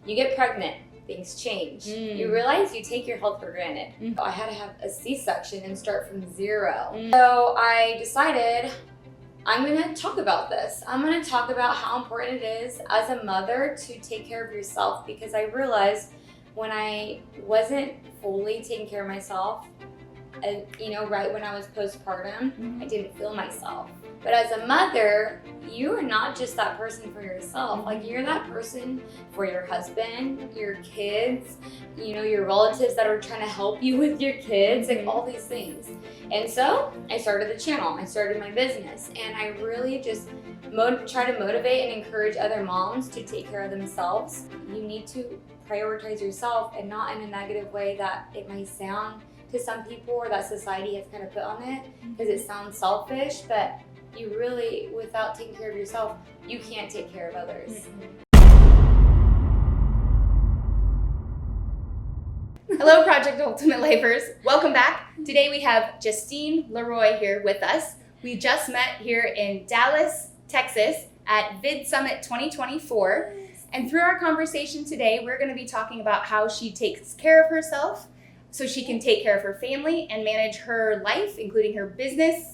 You get pregnant, things change. You realize you take your health for granted. I had to have a C-section and start from zero. So I decided I'm gonna talk about this. I'm gonna talk about how important it is as a mother to take care of yourself, because I realized when I wasn't fully taking care of myself, right when I was postpartum, I didn't feel myself. But as a mother, you are not just that person for yourself. Like, you're that person for your husband, your kids, your relatives that are trying to help you with your kids, like all these things. And so I started the channel, I started my business, and I really just try to motivate and encourage other moms to take care of themselves. You need to prioritize yourself, and not in a negative way that it might sound to some people or that society has kind of put on it, because it sounds selfish, but you really, without taking care of yourself, you can't take care of others. Hello, Project Ultimate Lifers. Welcome back. Today we have Jestene Leroy here with us. We just met here in Dallas, Texas at Vid Summit 2024. And through our conversation today, we're going to be talking about how she takes care of herself so she can take care of her family and manage her life, including her business,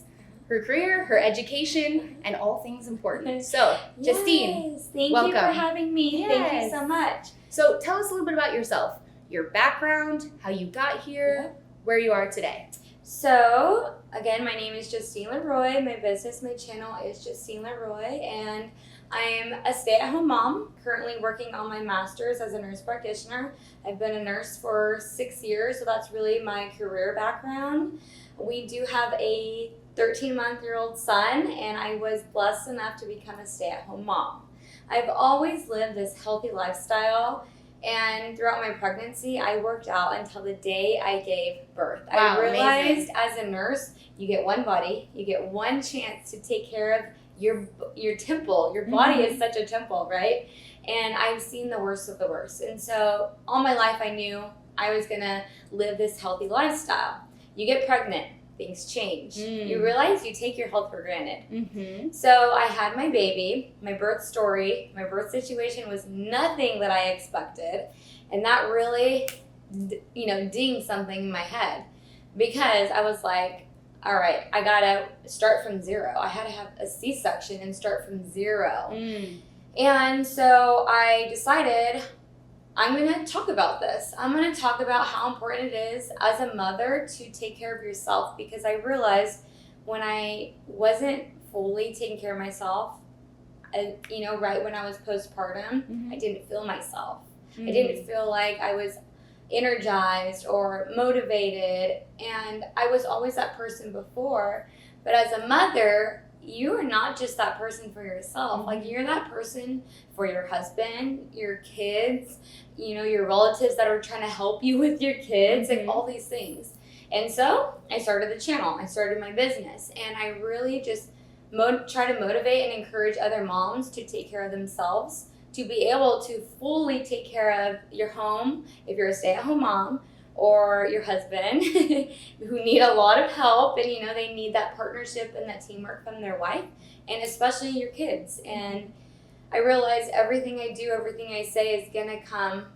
her career, her education, and all things important. So, Jestene, thank welcome. You for having me. Yes. Thank you so much. So tell us a little bit about yourself, your background, how you got here, where you are today. So, again, my name is Jestene Leroy. My business, my channel is Jestene Leroy, and I'm a stay-at-home mom, currently working on my master's as a nurse practitioner. I've been a nurse for 6 years, so that's really my career background. We do have a 13-month-old son, and I was blessed enough to become a stay-at-home mom. I've always lived this healthy lifestyle, and throughout my pregnancy, I worked out until the day I gave birth. Wow, I realized amazing. As a nurse, you get one body, you get one chance to take care of your temple. Your body is such a temple, right? And I've seen the worst of the worst. And so all my life I knew I was gonna live this healthy lifestyle. You get pregnant, things change. You realize you take your health for granted. So I had my baby. My birth story, my birth situation was nothing that I expected. And that really, dinged something in my head, because I was like, all right, I gotta start from zero. I had to have a C-section and start from zero. And so I decided I'm gonna talk about this. I'm gonna talk about how important it is as a mother to take care of yourself, because I realized when I wasn't fully taking care of myself, right when I was postpartum, I didn't feel myself. I didn't feel like I was energized or motivated, and I was always that person before. But as a mother, you are not just that person for yourself. Like, you're that person for your husband, your kids, your relatives that are trying to help you with your kids, like all these things. And so I started the channel, I started my business, and I really just try to motivate and encourage other moms to take care of themselves, to be able to fully take care of your home if you're a stay-at-home mom, or your husband who need a lot of help, and they need that partnership and that teamwork from their wife, and especially your kids. And I realize everything I do, everything I say is gonna come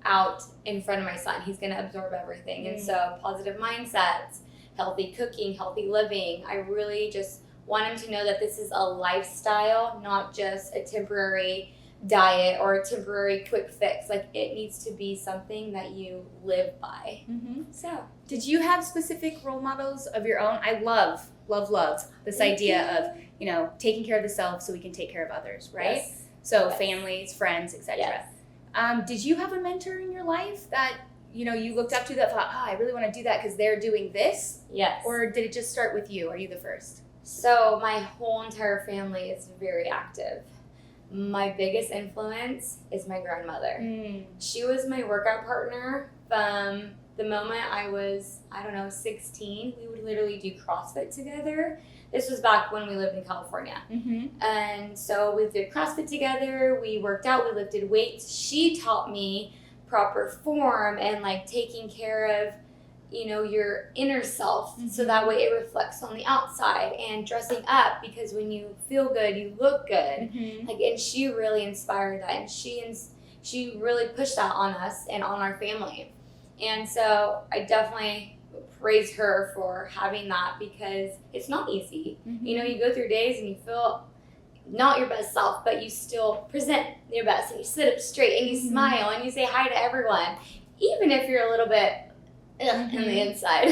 out in front of my son. He's gonna absorb everything. And so positive mindsets, healthy cooking, healthy living, I really just want him to know that this is a lifestyle, not just a temporary diet or a temporary quick fix. Like, it needs to be something that you live by. So, did you have specific role models of your own? I love this idea of, taking care of the self so we can take care of others, right? Yes. So families, friends, etc. Yes. Did you have a mentor in your life that, you looked up to that thought, I really want to do that because they're doing this? Yes. Or did it just start with you? Are you the first? So my whole entire family is very active. My biggest influence is my grandmother. She was my workout partner from the moment I was, 16. We would literally do CrossFit together. This was back when we lived in California. And so we did CrossFit together, we worked out, we lifted weights. She taught me proper form and taking care of your inner self, so that way it reflects on the outside, and dressing up, because when you feel good, you look good. And she really inspired that, and she she really pushed that on us and on our family. And so I definitely praise her for having that, because it's not easy. You know, you go through days and you feel not your best self, but you still present your best, and you sit up straight and you smile and you say hi to everyone, even if you're a little bit in the inside.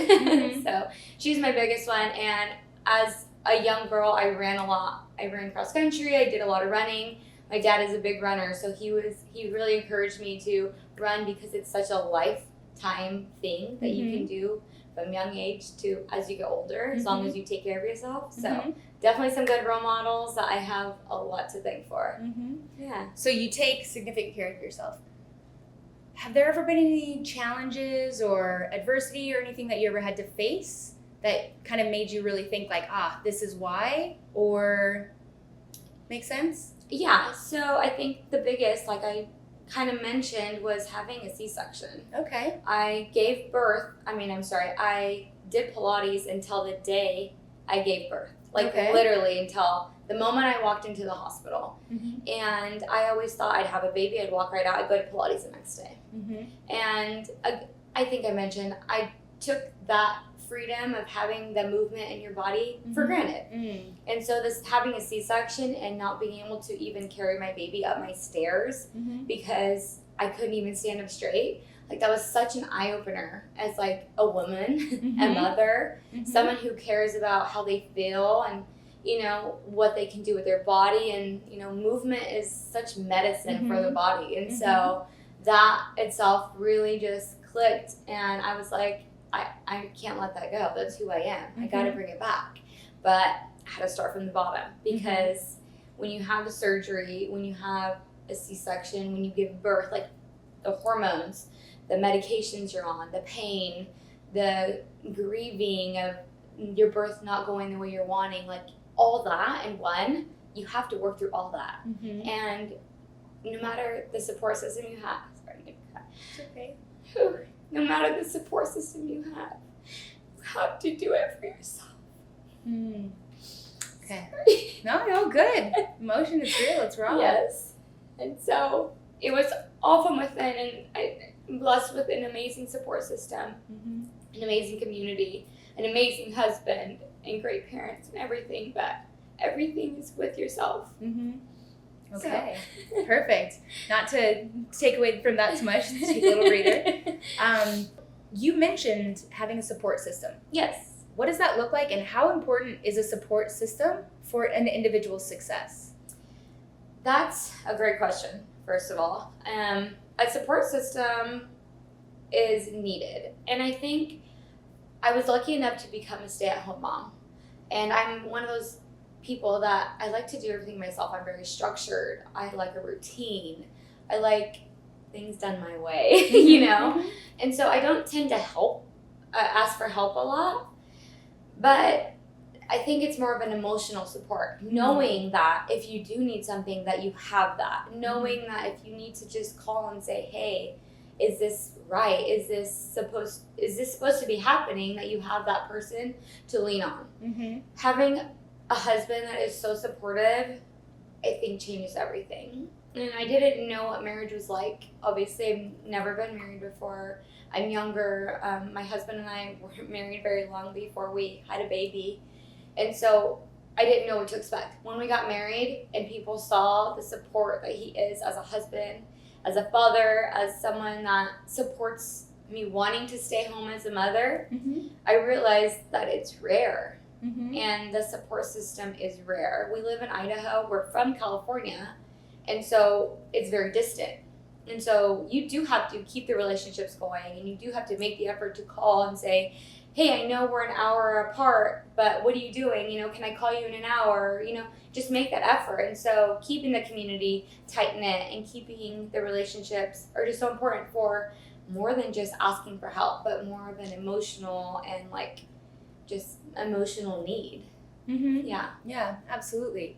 So she's my biggest one. And as a young girl, I ran a lot. I ran cross country. I did a lot of running. My dad is a big runner, so he really encouraged me to run, because it's such a lifetime thing that you can do from young age to as you get older, as long as you take care of yourself. So definitely some good role models that I have a lot to thank for. Yeah. So you take significant care of yourself. Have there ever been any challenges or adversity or anything that you ever had to face that kind of made you really think like, this is why? Or make sense? Yeah, so I think the biggest, like I kind of mentioned, was having a C-section. Okay. I did Pilates until the day I gave birth. Like literally until the moment I walked into the hospital. And I always thought I'd have a baby, I'd walk right out, I'd go to Pilates the next day. And I think I mentioned, I took that freedom of having the movement in your body for granted. And so this having a C-section and not being able to even carry my baby up my stairs because I couldn't even stand up straight, like that was such an eye-opener as like a woman, a mother, someone who cares about how they feel and, you know, what they can do with their body. And, you know, movement is such medicine for the body. And so that itself really just clicked, and I was like, I can't let that go. That's who I am. I got to bring it back. But I had to start from the bottom, because when you have a surgery, when you have a C-section, when you give birth, like the hormones, the medications you're on, the pain, the grieving of your birth not going the way you're wanting, like all that in one, you have to work through all that. And no matter the support system you have, It's okay. No matter the support system you have to do it for yourself. Okay. No, good. Emotion is real. It's raw. Yes. And so it was all from within, and I'm blessed with an amazing support system, an amazing community, an amazing husband, and great parents and everything, but everything is with yourself. Okay, perfect. Not to take away from that too much, just take a little breather. You mentioned having a support system. Yes. What does that look like, and how important is a support system for an individual's success? That's a great question, first of all. A support system is needed. And I think I was lucky enough to become a stay-at-home mom. And I'm one of those people that I like to do everything myself. I'm very structured. I like a routine. I like things done my way, you know? And so I don't tend to ask for help a lot. But I think it's more of an emotional support, knowing that if you do need something, that you have that, knowing that if you need to just call and say, hey, is this right? Is this supposed to be happening, that you have that person to lean on. Having a husband that is so supportive, I think changes everything. And I didn't know what marriage was like. Obviously, I've never been married before. I'm younger. My husband and I weren't married very long before we had a baby. And so I didn't know what to expect. When we got married and people saw the support that he is as a husband, as a father, as someone that supports me wanting to stay home as a mother, I realized that it's rare. And the support system is rare. We live in Idaho. We're from California. And so it's very distant. And so you do have to keep the relationships going, and you do have to make the effort to call and say, hey, I know we're an hour apart, but what are you doing? You know, can I call you in an hour? You know, just make that effort. And so keeping the community tight-knit and keeping the relationships are just so important for more than just asking for help, but more of an emotional and like just emotional need. Yeah, absolutely.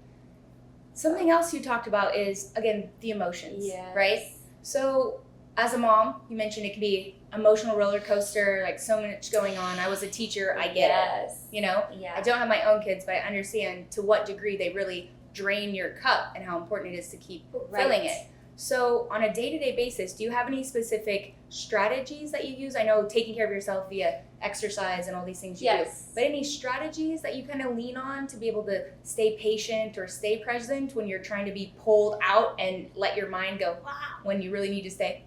Something else you talked about is, again, the emotions, right? So as a mom, you mentioned it can be emotional roller coaster, like so much going on. I was a teacher, I get it. You know, I don't have my own kids, but I understand to what degree they really drain your cup and how important it is to keep filling it. So on a day-to-day basis, do you have any specific strategies that you use? I know taking care of yourself via exercise and all these things you do, but any strategies that you kind of lean on to be able to stay patient or stay present when you're trying to be pulled out and let your mind go, wow, when you really need to stay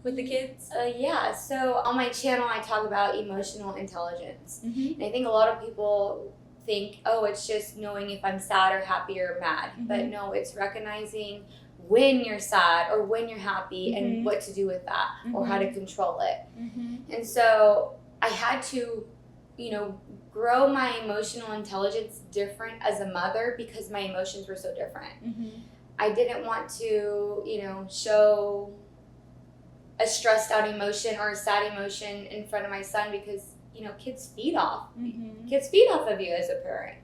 with the kids? Yeah, so on my channel, I talk about emotional intelligence. Mm-hmm. And I think a lot of people think, oh, it's just knowing if I'm sad or happy or mad. Mm-hmm. But no, it's recognizing when you're sad or when you're happy and what to do with that or how to control it. And so I had to, grow my emotional intelligence different as a mother because my emotions were so different. I didn't want to, show a stressed out emotion or a sad emotion in front of my son because, kids feed off. Kids feed off of you as a parent.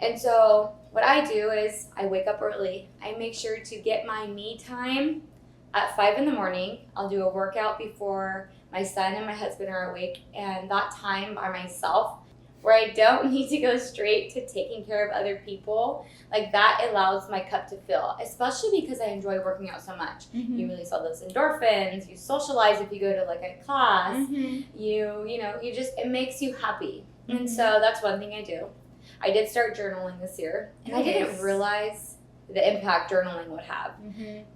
And so what I do is I wake up early. I make sure to get my me time at 5 a.m. I'll do a workout before my son and my husband are awake, and that time by myself where I don't need to go straight to taking care of other people, like that allows my cup to fill, especially because I enjoy working out so much. You release all those endorphins, you socialize if you go to like a class, it makes you happy. And so that's one thing I do. I did start journaling this year, and I didn't realize the impact journaling would have.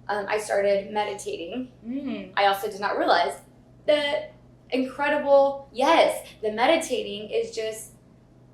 I started meditating. I also did not realize the meditating is just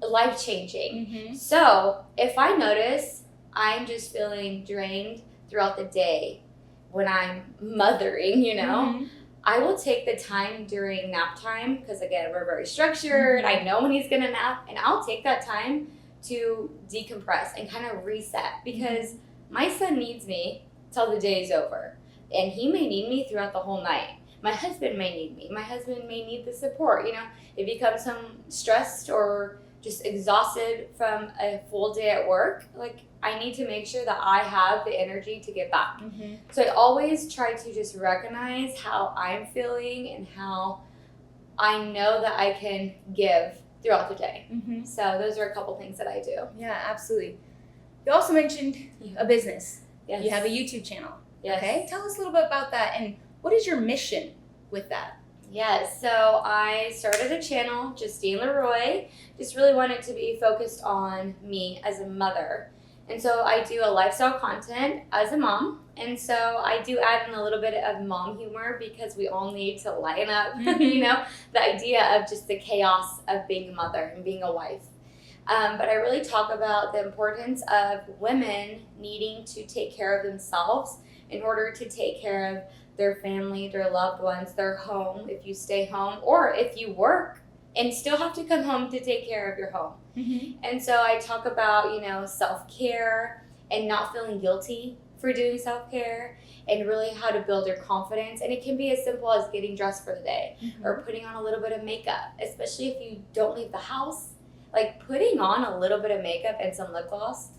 life-changing. So if I notice I'm just feeling drained throughout the day when I'm mothering, I will take the time during nap time because, again, we're very structured. I know when he's going to nap, and I'll take that time to decompress and kind of reset because my son needs me till the day is over, and he may need me throughout the whole night. My husband may need me. My husband may need the support. If he comes home stressed or just exhausted from a full day at work, like I need to make sure that I have the energy to get back. So I always try to just recognize how I'm feeling and how I know that I can give throughout the day. So those are a couple things that I do. Yeah, absolutely. You also mentioned a business. Yes. You have a YouTube channel. Yes. Okay, tell us a little bit about that and what is your mission with that? Yes, so I started a channel, Jestene Leroy. Just really wanted to be focused on me as a mother. And so I do a lifestyle content as a mom. And so I do add in a little bit of mom humor because we all need to lighten up, the idea of just the chaos of being a mother and being a wife. But I really talk about the importance of women needing to take care of themselves in order to take care of their family, their loved ones, their home, if you stay home, or if you work and still have to come home to take care of your home. And so I talk about, self-care and not feeling guilty for doing self-care and really how to build your confidence. And it can be as simple as getting dressed for the day or putting on a little bit of makeup, especially if you don't leave the house. Like putting on a little bit of makeup and some lip gloss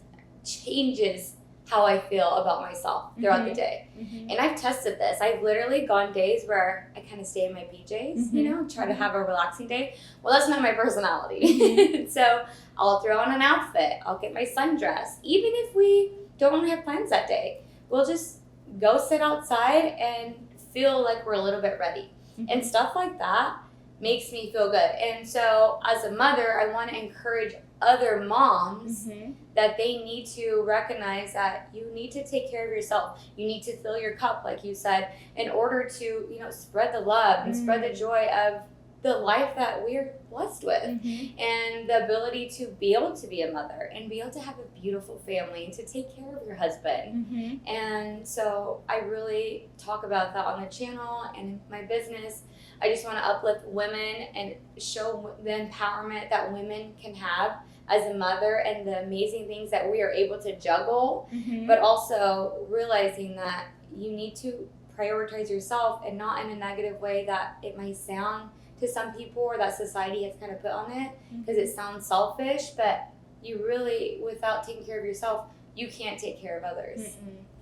changes how I feel about myself throughout the day. And I've tested this. I've literally gone days where I kind of stay in my PJs, try to have a relaxing day. Well, that's not my personality. So I'll throw on an outfit. I'll get my son dressed. Even if we don't want to have plans that day, we'll just go sit outside and feel like we're a little bit ready. And stuff like that makes me feel good. And so as a mother, I want to encourage other moms that they need to recognize that you need to take care of yourself. You need to fill your cup, like you said, in order to, spread the love and spread the joy of the life that we're blessed with and the ability to be able to be a mother and be able to have a beautiful family and to take care of your husband. And so I really talk about that on the channel and in my business. I just want to uplift women and show the empowerment that women can have as a mother and the amazing things that we are able to juggle, but also realizing that you need to prioritize yourself and not in a negative way that it might sound to some people or that society has kind of put on it because it sounds selfish, but you really, without taking care of yourself, you can't take care of others.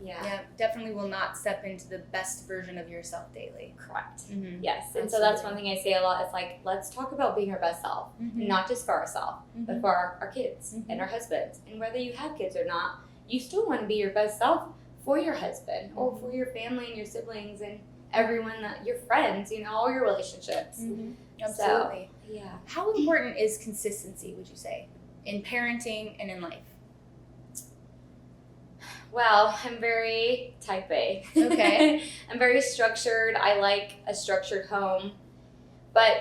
Yeah, definitely will not step into the best version of yourself daily. Correct. Yes. And so that's one thing I say a lot. It's like, let's talk about being our best self, not just for ourselves, but for our kids and our husbands. And whether you have kids or not, you still want to be your best self for your husband or for your family and your siblings and everyone that your friends, all your relationships. Absolutely. So, yeah. How important is consistency, would you say, in parenting and in life? Well, I'm very type A. Okay. I'm very structured. I like a structured home. But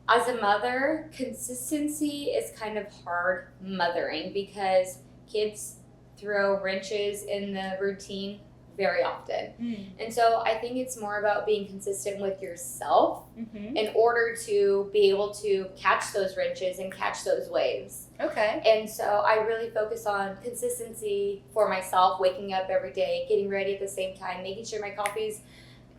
as a mother, consistency is kind of hard mothering because kids throw wrenches in the routine very often. And so I think it's more about being consistent with yourself in order to be able to catch those wrenches and catch those waves. Okay. And so I really focus on consistency for myself, waking up every day, getting ready at the same time, making sure my coffee's,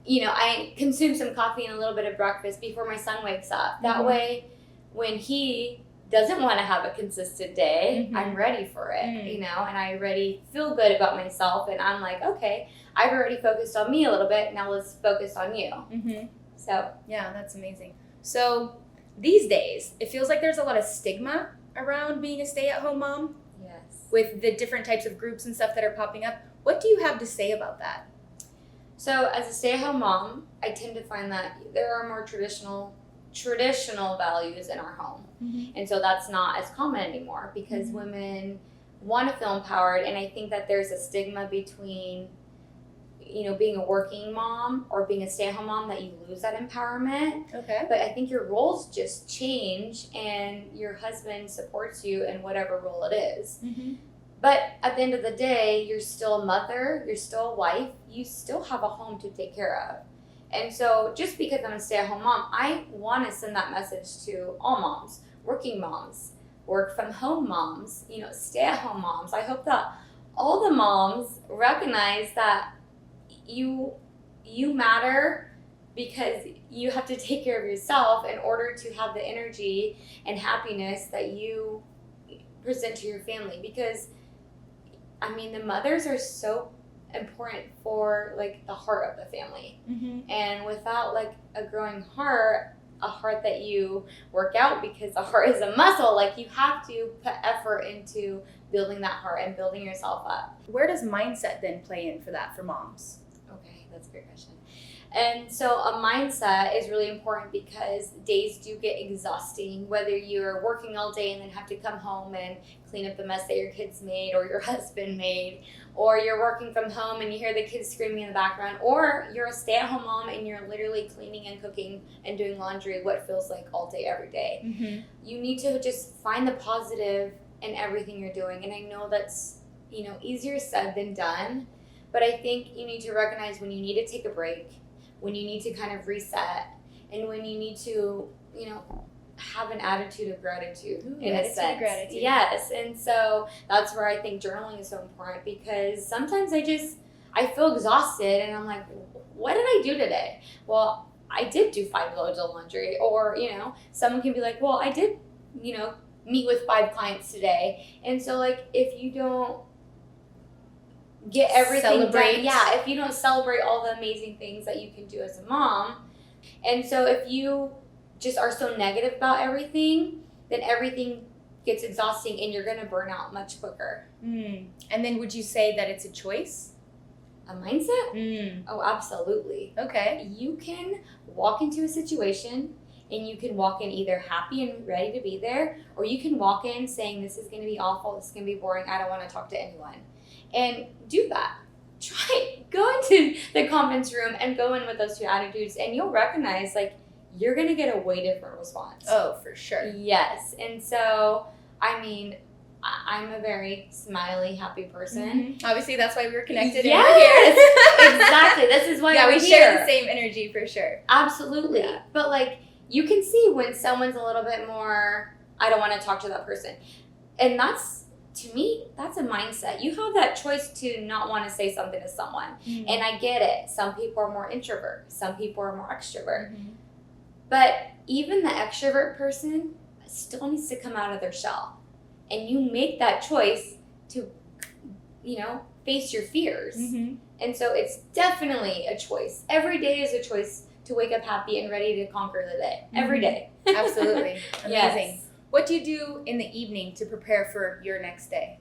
I consume some coffee and a little bit of breakfast before my son wakes up. That way, when he doesn't want to have a consistent day, I'm ready for it, and I already feel good about myself, and I'm like, okay, I've already focused on me a little bit, now let's focus on you. So yeah, that's amazing. So these days, it feels like there's a lot of stigma around being a stay-at-home mom. Yes. With the different types of groups and stuff that are popping up. What do you have to say about that? So as a stay-at-home mom, I tend to find that there are more traditional values in our home. And so that's not as common anymore because women want to feel empowered, and I think that there's a stigma between being a working mom or being a stay-at-home mom that you lose that empowerment. Okay. But I think your roles just change and your husband supports you in whatever role it is. But at the end of the day, you're still a mother, you're still a wife, you still have a home to take care of. And so just because I'm a stay-at-home mom, I want to send that message to all moms, working moms, work from home moms, stay-at-home moms. I hope that all the moms recognize that you matter because you have to take care of yourself in order to have the energy and happiness that you present to your family. Because the mothers are so important for the heart of the family, and without a growing heart, a heart that you work out, because the heart is a muscle, you have to put effort into building that heart and building yourself up. Where does mindset then play in for that for moms? Okay, that's a great question. And so a mindset is really important because days do get exhausting, whether you're working all day and then have to come home and clean up the mess that your kids made or your husband made, or you're working from home and you hear the kids screaming in the background, or you're a stay-at-home mom and you're literally cleaning and cooking and doing laundry what feels like all day, every day. You need to just find the positive in everything you're doing. And I know that's, easier said than done, but I think you need to recognize when you need to take a break, when you need to kind of reset, and when you need to, have an attitude of gratitude. In a sense. Gratitude. Yes. And so that's where I think journaling is so important, because sometimes I feel exhausted and I'm like, what did I do today? Well, I did do 5 loads of laundry. Or, someone can be like, well, I did, meet with 5 clients today. And so if you don't get everything done. Yeah, if you don't celebrate all the amazing things that you can do as a mom. And so if you just are so negative about everything, then everything gets exhausting and you're going to burn out much quicker. And then would you say that it's a choice? A mindset? Oh, absolutely. Okay. You can walk into a situation and you can walk in either happy and ready to be there, or you can walk in saying, this is going to be awful, this is going to be boring, I don't want to talk to anyone. And do that. Go into the conference room and go in with those 2 attitudes, and you'll recognize you're going to get a way different response. Oh, for sure. Yes. And so, I'm a very smiley, happy person. Obviously, that's why we were connected. Yes, exactly. This is why we're we share the same energy for sure. Absolutely. Yeah. But you can see when someone's a little bit more, I don't want to talk to that person. And to me, that's a mindset. You have that choice to not want to say something to someone. And I get it. Some people are more introvert. Some people are more extrovert. But even the extrovert person still needs to come out of their shell. And you make that choice to, face your fears. And so it's definitely a choice. Every day is a choice to wake up happy and ready to conquer the day. Every day. Absolutely. Amazing. Yes. What do you do in the evening to prepare for your next day?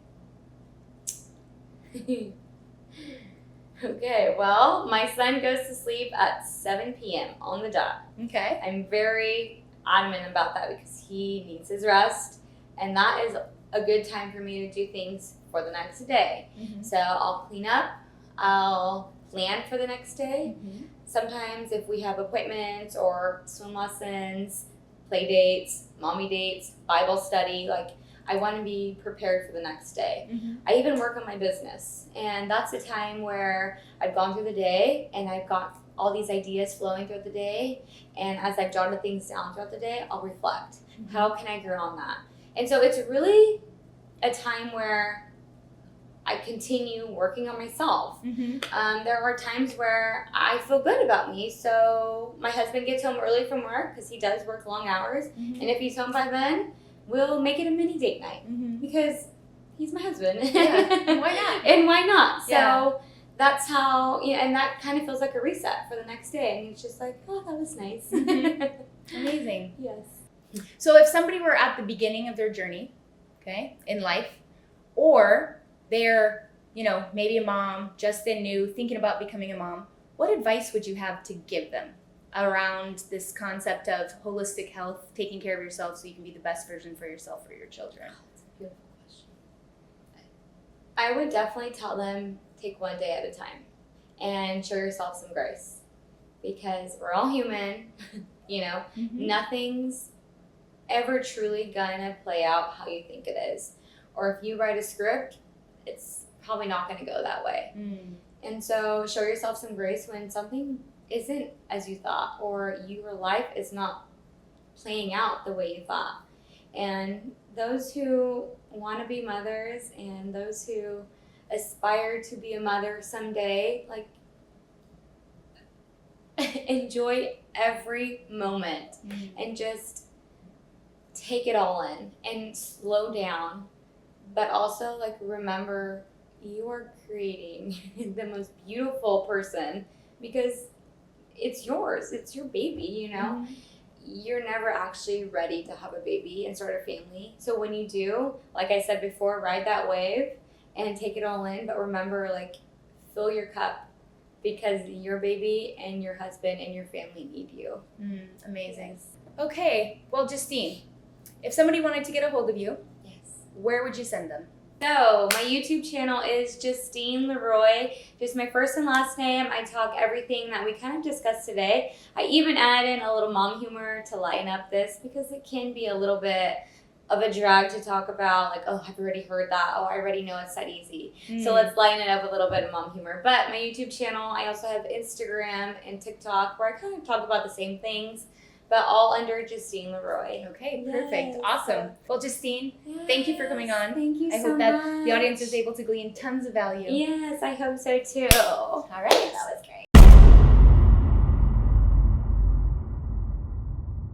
Okay, well, my son goes to sleep at 7 p.m. on the dot. Okay. I'm very adamant about that because he needs his rest, and that is a good time for me to do things for the next day. Mm-hmm. So I'll clean up, I'll plan for the next day. Mm-hmm. Sometimes if we have appointments or swim lessons, play dates, mommy dates, Bible study, like I want to be prepared for the next day. Mm-hmm. I even work on my business, and that's a time where I've gone through the day and I've got all these ideas flowing throughout the day, and as I've jotted things down throughout the day, I'll reflect. Mm-hmm. How can I grow on that? And so it's really a time where I continue working on myself. Mm-hmm. There are times where I feel good about me, so my husband gets home early from work because he does work long hours, Mm-hmm. and if he's home by then, we'll make it a mini date night Mm-hmm. because he's my husband. Yeah, and why not? And why not? So Yeah. that's how, and that kind of feels like a reset for the next day. And it's just like, oh, that was nice. Mm-hmm. Amazing. Yes. So if somebody were at the beginning of their journey, okay, in life, or they're, maybe a mom, just in new, thinking about becoming a mom, what advice would you have to give them around this concept of holistic health, taking care of yourself so you can be the best version for yourself or your children? That's a beautiful question. I would definitely tell them, take one day at a time and show yourself some grace because we're all human, Mm-hmm. nothing's ever truly gonna play out how you think it is. Or if you write a script, it's probably not gonna go that way. Mm. And so show yourself some grace when something isn't as you thought, or your life is not playing out the way you thought. And those who want to be mothers and those who aspire to be a mother someday, like, enjoy every moment and just take it all in and slow down, but also like remember you are creating the most beautiful person because it's yours, it's your baby, Mm-hmm. You're never actually ready to have a baby and start a family. So when you do, like I said before, ride that wave and take it all in, but remember, like, fill your cup because your baby and your husband and your family need you. Amazing. Okay, well, Jestene, if somebody wanted to get a hold of you, Yes. where would you send them? So my YouTube channel is Jestene Leroy, just my first and last name. I talk everything that we kind of discussed today. I even add in a little mom humor to lighten up this because it can be a little bit of a drag to talk about, like, oh, I've already heard that. Oh, I already know it's that easy. So let's lighten it up with a little bit of mom humor. But my YouTube channel, I also have Instagram and TikTok where I kind of talk about the same things, but all under Jestene Leroy. Okay, perfect. Yes. Awesome. Well, Jestene, thank you for coming on. Thank you I so hope that much. the audience is able to glean tons of value. Yes, I hope so too. All right. That was